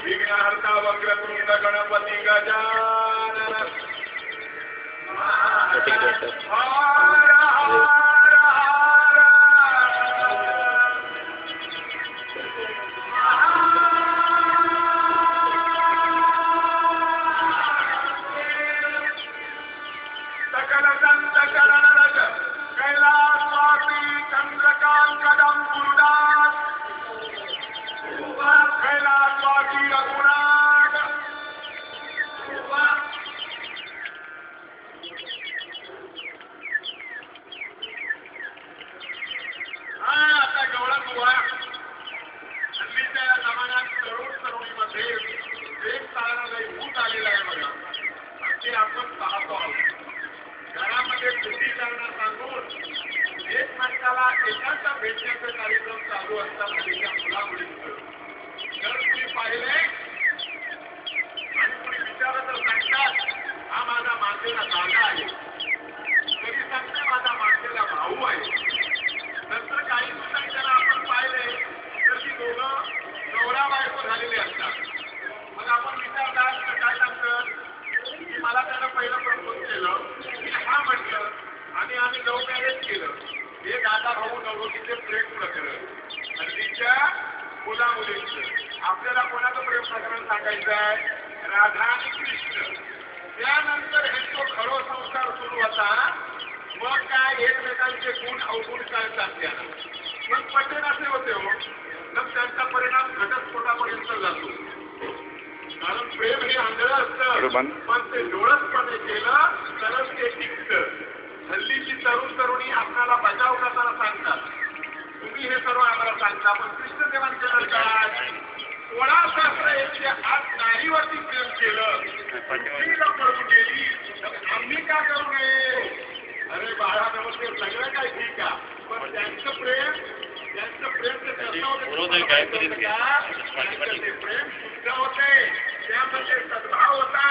विघ्नहर्ता वक्रतुंड गणपती गजानन सकल संत चरणरज कैलासवासी चंद्रकांत गुरुदास कैलासवासी रघुनाथ आता गवळण बुवा हल्लीच्या या जमान्यात तरुण तरुणीमध्ये प्रेम चालणारा भूत आलेला आहे बघा. ते आपण पाहतो आहोत. घरामध्ये सुट्टी करणार सांगून एक माणसाला एकाचा भेटण्याचा कार्यक्रम चालू असताना त्याच्या मुलामुलींचं जर तुम्ही पाहिले आणि कुणी विचारत सांगतात हा माझा मातेला दादा आहे, तरी सांगते माझा मातेला भाऊ आहे. नंतर काही दिवसांनी त्याला आपण पाहिले तर ती दोघं नवरा बायको झालेले असतात. मग आपण विचारतात तर काय सांगतात की मला त्यानं पहिलं प्रपोज केलं, हा म्हटलं आणि आम्ही लव्ह मॅरेज केलं. हे दादा भाऊ नवरोजीचे प्रेम प्रकरण आणि तिच्या मुला मुलींचं. आपल्याला कोणाचं प्रेम प्रकरण सांगायचं आहे? राधा आणि कृष्ण. त्यानंतर हे तो खरो संसार सुरू होता. मग काय एकमेकांचे गुण अवगुण कळतात त्याला. मग पटेन असे होते हो, मग त्यांचा परिणाम घटस्फोटापर्यंत जातो. कारण प्रेम हे आंधळं असतं, पण ते डोळसपणे केलं तरच ते टिकतं. हल्लीची तरुण तरुणी आपल्याला बचाव करताना सांगतात, तुम्ही हे सर्व आम्हाला सांगता, पण कृष्णदेवांचे काय 16,108 नारीवरती प्रेम केलं, मुलीला पळून गेली, आम्ही का करू नये? अरे बाळा नमस्ते, सगळं काय ठीक आहे, पण त्यांचं प्रेम ते प्रेम शुद्ध होते, त्यामध्ये सद्भाव होता.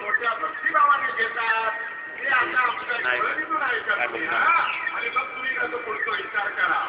मोठ्या भक्तिभावाने घेतात ते आता आमच्या डोळ्यातून ऐकत आणि मग तुम्ही कसं पुढचा विचार करा.